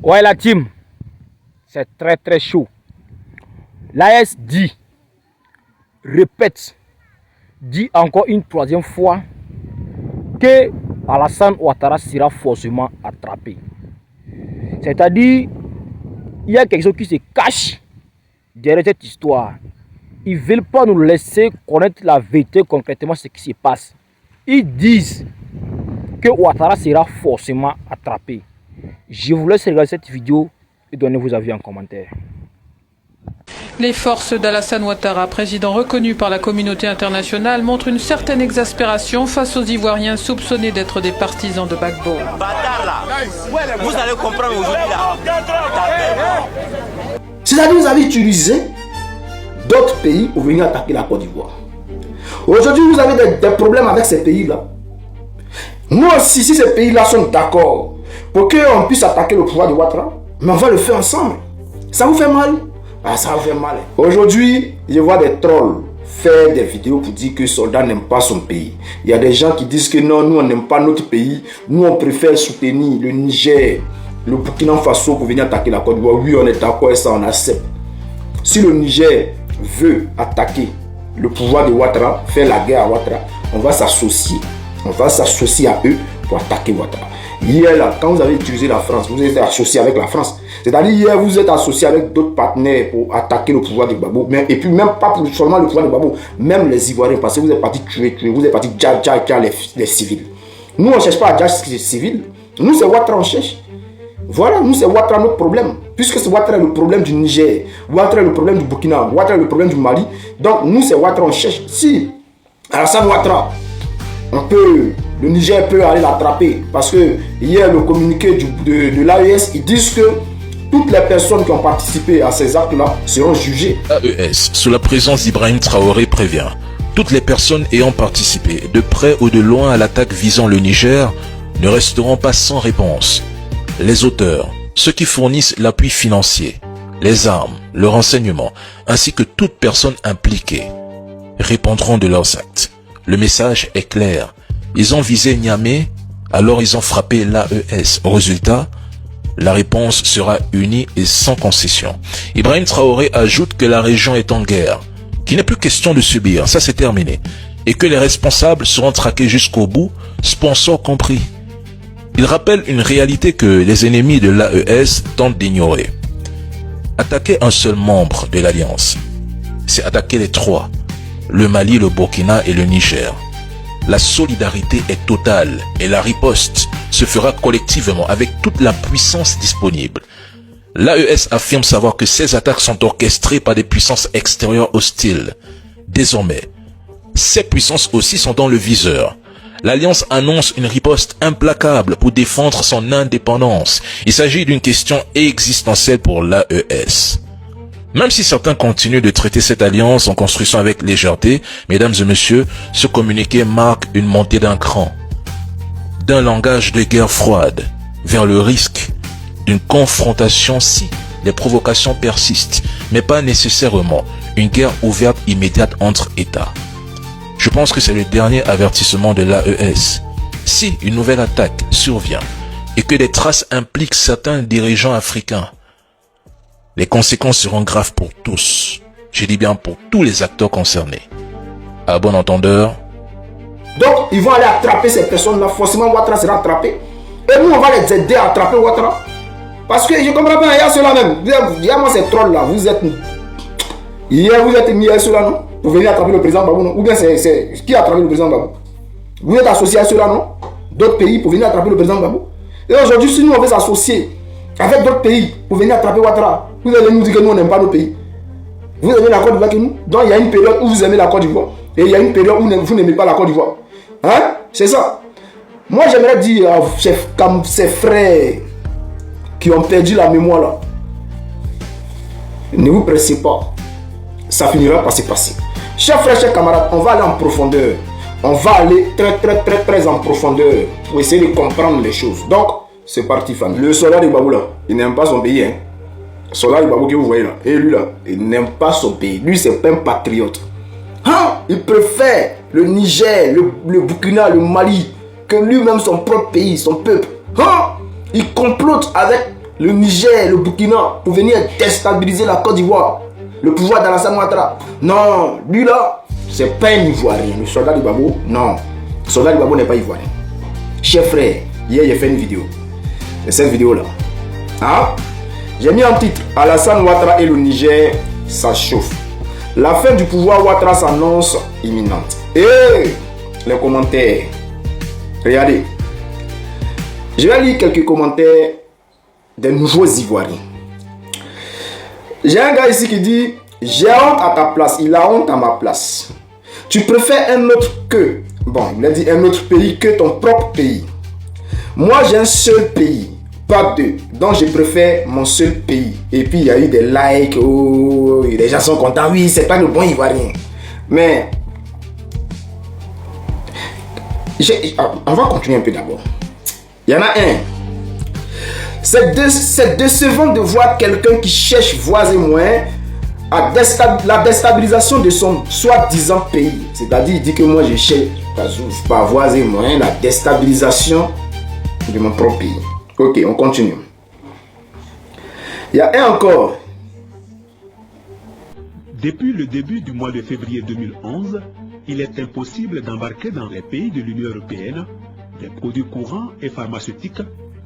Ouais, la team, c'est très chaud. L'AS dit, répète, dit encore une troisième fois que Alassane Ouattara sera forcément attrapé. C'est-à-dire, il y a quelque chose qui se cache derrière cette histoire. Ils ne veulent pas nous laisser connaître la vérité concrètement ce qui se passe. Ils disent que Ouattara sera forcément attrapé. Je vous laisse regarder cette vidéo et donner vos avis en commentaire. Les forces d'Alassane Ouattara, président reconnu par la communauté internationale, montrent une certaine exaspération face aux Ivoiriens soupçonnés d'être des partisans de Gbagbo. Vous allez comprendre aujourd'hui là. C'est-à-dire que vous avez utilisé d'autres pays pour venir attaquer la Côte d'Ivoire. Aujourd'hui, vous avez des problèmes avec ces pays-là. Nous aussi, si ces pays-là sont d'accord pour qu'on puisse attaquer le pouvoir de Ouattara, mais on va le faire ensemble. Ça vous fait mal? Ah, ça vous fait mal. Aujourd'hui, je vois des trolls faire des vidéos pour dire que les soldats n'aiment pas son pays. Il y a des gens qui disent que non, nous on n'aime pas notre pays. Nous on préfère soutenir le Niger, le Burkina Faso pour venir attaquer la Côte d'Ivoire. Oui, on est d'accord et ça on accepte. Si le Niger veut attaquer le pouvoir de Ouattara, faire la guerre à Ouattara, on va s'associer. On va s'associer à eux pour attaquer Ouattara. Hier, là, quand vous avez utilisé la France, vous êtes associé avec la France. C'est-à-dire, hier, vous êtes associé avec d'autres partenaires pour attaquer le pouvoir de Gbagbo. Et puis, même pas pour seulement le pouvoir de Gbagbo, même les Ivoiriens, parce que vous êtes partis tuer, vous êtes partis dja les civils. Nous, on ne cherche pas à dja les civils. Nous, c'est Ouattara, on cherche. Voilà, nous, c'est Ouattara notre problème. Puisque c'est Ouattara le problème du Niger, Ouattara le problème du Burkina, Ouattara le problème du Mali. Donc, nous, c'est Ouattara, on cherche. Si Alassane Ouattara, le Niger peut aller l'attraper parce que hier le communiqué de l'AES, ils disent que toutes les personnes qui ont participé à ces actes-là seront jugées. L'AES, sous la présence d'Ibrahim Traoré, prévient toutes les personnes ayant participé de près ou de loin à l'attaque visant le Niger ne resteront pas sans réponse. Les auteurs, ceux qui fournissent l'appui financier, les armes, le renseignement, ainsi que toute personne impliquée, répondront de leurs actes. Le message est clair. Ils ont visé Niamey, alors ils ont frappé l'AES. Au résultat, la réponse sera unie et sans concession. Ibrahim Traoré ajoute que la région est en guerre, qu'il n'est plus question de subir, ça c'est terminé, et que les responsables seront traqués jusqu'au bout, sponsors compris. Il rappelle une réalité que les ennemis de l'AES tentent d'ignorer. Attaquer un seul membre de l'Alliance, c'est attaquer les trois, le Mali, le Burkina et le Niger. La solidarité est totale et la riposte se fera collectivement avec toute la puissance disponible. L'AES affirme savoir que ces attaques sont orchestrées par des puissances extérieures hostiles. Désormais, ces puissances aussi sont dans le viseur. L'Alliance annonce une riposte implacable pour défendre son indépendance. Il s'agit d'une question existentielle pour l'AES. Même si certains continuent de traiter cette alliance en construction avec légèreté, mesdames et messieurs, ce communiqué marque une montée d'un cran, d'un langage de guerre froide, vers le risque d'une confrontation si les provocations persistent, mais pas nécessairement une guerre ouverte immédiate entre États. Je pense que c'est le dernier avertissement de l'AES. Si une nouvelle attaque survient et que des traces impliquent certains dirigeants africains, les conséquences seront graves pour tous. Je dis bien pour tous les acteurs concernés. À bon entendeur. Donc, ils vont aller attraper ces personnes-là. Forcément, Ouattara sera attrapé. Et nous, on va les aider à attraper Ouattara. Parce que je comprends pas, il y a ceux-là même. Il y a moi ces trolls-là. Vous êtes mis à ceux-là, non? Pour venir attraper le président Gbagbo, non? Ou bien c'est qui a attrapé le président Gbagbo? Vous êtes associés à ceux-là, non? D'autres pays pour venir attraper le président Gbagbo. Et aujourd'hui, si nous, on veut s'associer avec d'autres pays pour venir attraper Ouattara, vous allez nous dire que nous, on n'aime pas nos pays. Vous aimez la Côte d'Ivoire que nous? Donc, il y a une période où vous aimez la Côte d'Ivoire. Et il y a une période où vous n'aimez pas la Côte d'Ivoire. Hein? C'est ça. Moi, j'aimerais dire à ces frères qui ont perdu la mémoire là, ne vous pressez pas. Ça finira par se passer. Chers frères, chers camarades, on va aller en profondeur. On va aller très en profondeur pour essayer de comprendre les choses. Donc, c'est parti, famille. Le soldat de Gbagbo là, il n'aime pas son pays. Hein. Le soldat de Gbagbo que vous voyez là, et lui là, il n'aime pas son pays. Lui, c'est pas un patriote. Hein? Il préfère le Niger, le Burkina, le Mali, que lui-même son propre pays, son peuple. Hein? Il complote avec le Niger, le Burkina, pour venir déstabiliser la Côte d'Ivoire, le pouvoir d'Alassane Ouattara. Non, lui là, c'est pas un Ivoirien. Le soldat du Babo, non. Le soldat du Babo n'est pas Ivoirien. Chef frère, hier j'ai fait une vidéo. Et cette vidéo là, hein? J'ai mis en titre Alassane Ouattara et le Niger, ça chauffe. La fin du pouvoir Ouattara s'annonce imminente. Et les commentaires. Regardez. Je vais lire quelques commentaires des nouveaux Ivoiriens. J'ai un gars ici qui dit: j'ai honte à ta place, il a honte à ma place. Tu préfères un autre que, bon, il a dit un autre pays que ton propre pays. Moi j'ai un seul pays, pas deux, donc je préfère mon seul pays. Et puis il y a eu des likes, oh, les gens sont contents, oui, c'est pas le bon Ivoirien. Mais on va continuer un peu d'abord. Il y en a un. C'est décevant de voir quelqu'un qui cherche voies et moyens à la déstabilisation de son soi-disant pays. C'est-à-dire, il dit que moi je cherche par voies et moyens la déstabilisation de mon propre pays. Ok, on continue. Il y a un encore. Depuis le début du mois de février 2011, il est impossible d'embarquer dans les pays de l'Union européenne des produits courants et pharmaceutiques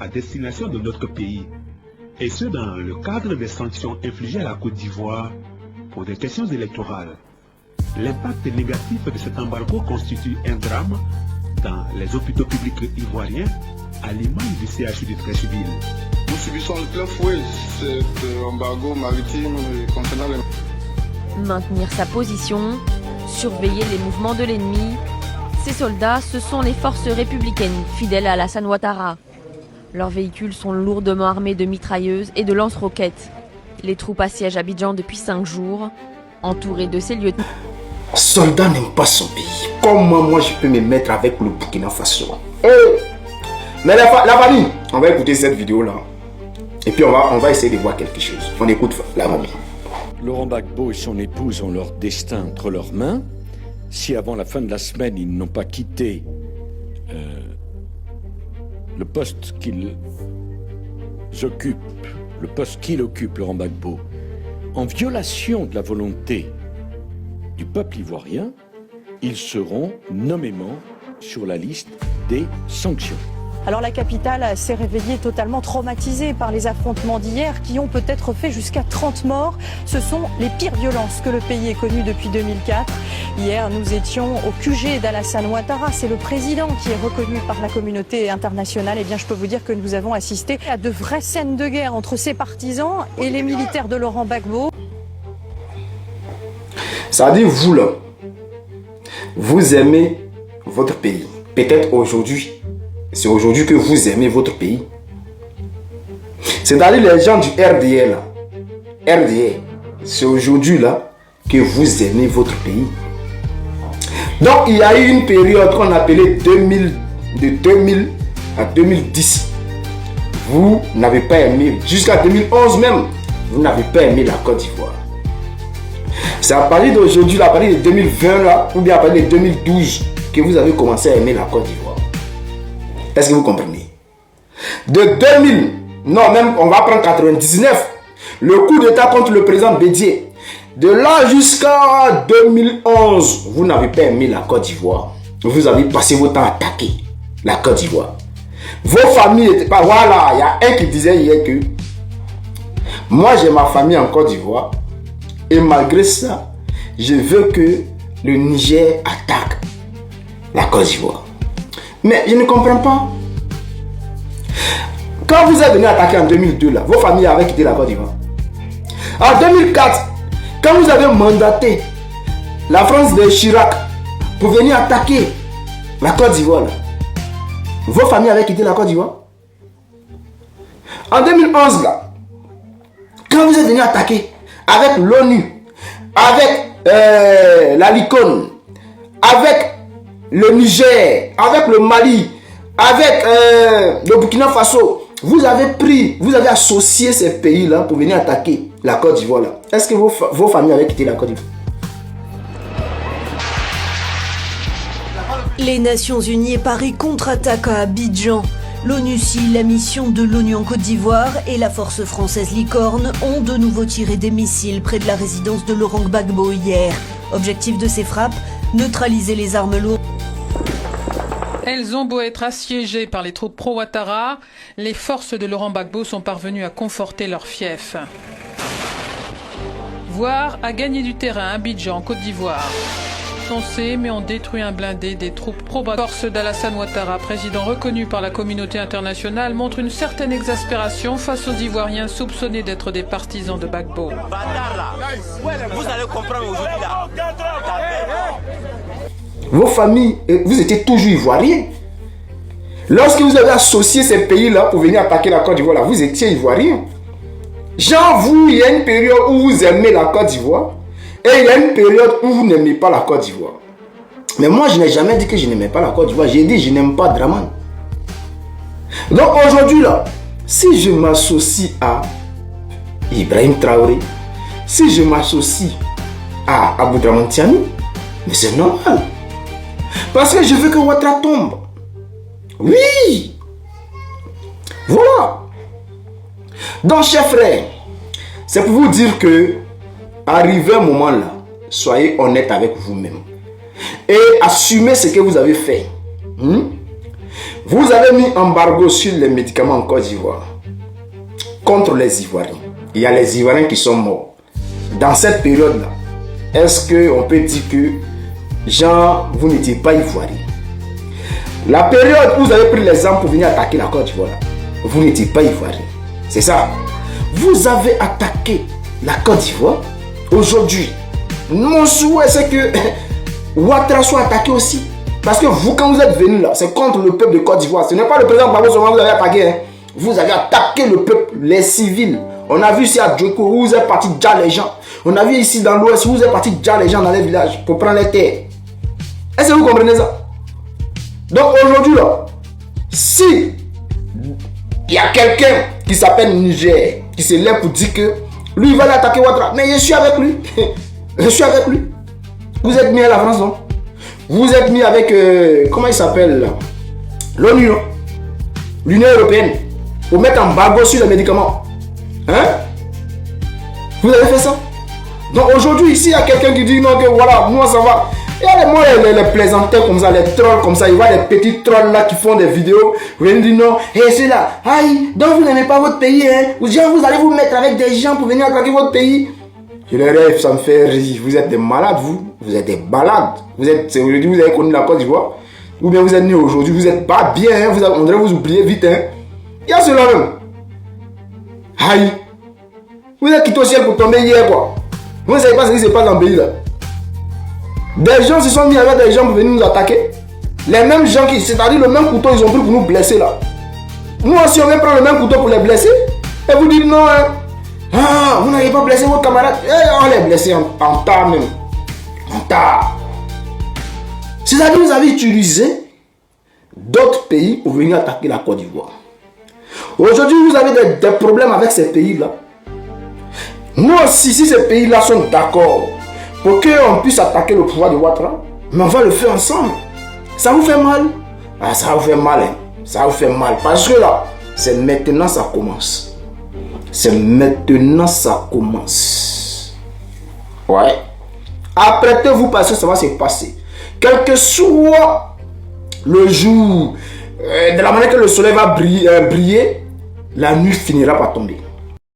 à destination de notre pays, et ce dans le cadre des sanctions infligées à la Côte d'Ivoire pour des questions électorales. L'impact négatif de cet embargo constitue un drame dans les hôpitaux publics ivoiriens, à l'image du CHU de Treichville. Nous subissons de plein fouet cet embargo maritime concernant les... Maintenir sa position, surveiller les mouvements de l'ennemi. Ces soldats, ce sont les forces républicaines fidèles à Alassane Ouattara. Leurs véhicules sont lourdement armés de mitrailleuses et de lance-roquettes. Les troupes assiègent Abidjan depuis 5 jours, entourés de ses lieutenants. Soldat n'aime pas son pays. Comment moi je peux me mettre avec le Burkina Faso? Mais la famille, on va écouter cette vidéo là. Et puis on va essayer de voir quelque chose. On écoute la famille. Laurent Gbagbo et son épouse ont leur destin entre leurs mains. Si avant la fin de la semaine, ils n'ont pas quitté le poste qu'ils occupent, Laurent Gbagbo, en violation de la volonté du peuple ivoirien, ils seront nommément sur la liste des sanctions. Alors la capitale s'est réveillée totalement traumatisée par les affrontements d'hier qui ont peut-être fait jusqu'à 30 morts. Ce sont les pires violences que le pays ait connues depuis 2004. Hier, nous étions au QG d'Alassane Ouattara. C'est le président qui est reconnu par la communauté internationale. Eh bien, je peux vous dire que nous avons assisté à de vraies scènes de guerre entre ses partisans et les militaires de Laurent Gbagbo. Ça dit, vous là, vous aimez votre pays. Peut-être aujourd'hui. C'est aujourd'hui que vous aimez votre pays. C'est-à-dire les gens du RDA là. RDA. C'est aujourd'hui là que vous aimez votre pays. Donc il y a eu une période qu'on appelait de 2000 à 2010. Vous n'avez pas aimé, jusqu'à 2011 même, vous n'avez pas aimé la Côte d'Ivoire. C'est à partir d'aujourd'hui, à partir de 2020 là, ou bien à partir de 2012, que vous avez commencé à aimer la Côte d'Ivoire. Est-ce que vous comprenez? De 2000, non même on va prendre 99, le coup d'état contre le président Bédié. De là jusqu'à 2011, vous n'avez pas aimé la Côte d'Ivoire. Vous avez passé votre temps à attaquer la Côte d'Ivoire. Vos familles n'étaient pas... Voilà, il y a un qui disait hier que moi j'ai ma famille en Côte d'Ivoire et malgré ça, je veux que le Niger attaque la Côte d'Ivoire. Mais je ne comprends pas. Quand vous êtes venu attaquer en 2002, là, vos familles avaient quitté la Côte d'Ivoire. En 2004, quand vous avez mandaté la France de Chirac pour venir attaquer la Côte d'Ivoire, vos familles avaient quitté la Côte d'Ivoire. En 2011, là, quand vous êtes venu attaquer avec l'ONU, avec la LICON, avec le Niger, avec le Mali, avec le Burkina Faso, vous avez associé ces pays-là pour venir attaquer la Côte d'Ivoire. Est-ce que vos familles avaient quitté la Côte d'Ivoire? Les Nations Unies et Paris contre-attaquent à Abidjan. L'ONUCI, la mission de l'ONU en Côte d'Ivoire et la force française Licorne ont de nouveau tiré des missiles près de la résidence de Laurent Gbagbo hier. Objectif de ces frappes, neutraliser les armes lourdes. Elles ont beau être assiégées par les troupes pro-Ouattara, les forces de Laurent Gbagbo sont parvenues à conforter leur fief. Voire à gagner du terrain à Abidjan, en Côte d'Ivoire. Foncé, mais ont détruit un blindé des troupes pro-Gbagbo. Les forces d'Alassane Ouattara, président reconnu par la communauté internationale, montrent une certaine exaspération face aux Ivoiriens soupçonnés d'être des partisans de Gbagbo. Vous allez comprendre aujourd'hui là. Vos familles, vous étiez toujours ivoiriens. Lorsque vous avez associé ces pays-là pour venir attaquer la Côte d'Ivoire, vous étiez ivoiriens. Genre, vous, il y a une période où vous aimez la Côte d'Ivoire et il y a une période où vous n'aimez pas la Côte d'Ivoire. Mais moi, je n'ai jamais dit que je n'aimais pas la Côte d'Ivoire. J'ai dit je n'aime pas Dramane. Donc aujourd'hui, là, si je m'associe à Ibrahim Traoré, si je m'associe à Abou Dramane Tiani, mais c'est normal. Parce que je veux que Ouattara tombe. Oui. Voilà. Donc, chers frères, c'est pour vous dire que, arrivé un moment là, soyez honnête avec vous-même. Et assumez ce que vous avez fait. Vous avez mis embargo sur les médicaments en Côte d'Ivoire. Contre les Ivoiriens. Il y a les Ivoiriens qui sont morts. Dans cette période-là, est-ce qu'on peut dire que genre, vous n'étiez pas ivoirien? La période où vous avez pris les armes pour venir attaquer la Côte d'Ivoire, vous n'étiez pas ivoirien. C'est ça. Vous avez attaqué la Côte d'Ivoire. Aujourd'hui, mon souhait c'est que Ouattara soit attaqué aussi. Parce que vous, quand vous êtes venu là, c'est contre le peuple de Côte d'Ivoire. Ce n'est pas le président Gbagbo seulement que vous avez attaqué. Hein. Vous avez attaqué le peuple, les civils. On a vu ici à Djoko où vous êtes partis déjà les gens. On a vu ici dans l'ouest où vous êtes partis déjà les gens dans les villages pour prendre les terres. Est-ce que vous comprenez ça? Donc aujourd'hui là, si il y a quelqu'un qui s'appelle Niger, qui se lève pour dire que lui il va aller attaquer Ouattara, mais je suis avec lui. Je suis avec lui. Vous êtes mis à la France, non? Vous êtes mis avec, comment il s'appelle là? L'ONU, l'Union Européenne, pour mettre un embargo sur les médicaments. Hein? Vous avez fait ça? Donc aujourd'hui, ici, il y a quelqu'un qui dit non, que voilà, moi ça va. Il y a les plaisanteurs comme ça, les trolls comme ça. Il y a des petits trolls là qui font des vidéos. Vous allez dire non, et c'est là, aïe, donc vous n'aimez pas votre pays, hein? Ou bien vous allez vous mettre avec des gens pour venir attaquer votre pays. Je le rêve, ça me fait rire. Vous êtes des malades, vous. Vous êtes des balades. Vous êtes, aujourd'hui, vous avez connu la Côte d'Ivoire. Ou bien vous êtes né aujourd'hui, vous n'êtes pas bien, hein? On devrait vous oublier vite, hein? Il y a cela même. Aïe. Vous êtes quitté au ciel pour tomber hier, quoi. Vous ne savez pas ce qui se passe dans le pays, là. Des gens se sont mis avec des gens pour venir nous attaquer. Les mêmes gens qui, c'est-à-dire le même couteau, ils ont pris pour nous blesser, là. Nous aussi, on vient prendre le même couteau pour les blesser. Et vous dites non, hein? Ah, vous n'avez pas blessé votre camarade. On les blessé en tas même. En tas. C'est-à-dire que vous avez utilisé d'autres pays pour venir attaquer la Côte d'Ivoire. Aujourd'hui, vous avez des problèmes avec ces pays-là. Nous aussi, si ces pays-là sont d'accord pour qu'on puisse attaquer le pouvoir de Ouattara, mais on va le faire ensemble. Ça vous fait mal? Ah, ça vous fait mal, hein? Ça vous fait mal. Parce que là, c'est maintenant ça commence. C'est maintenant ça commence. Ouais. Apprêtez-vous parce que ça va se passer. Quel que soit le jour, de la manière que le soleil va briller, la nuit finira par tomber.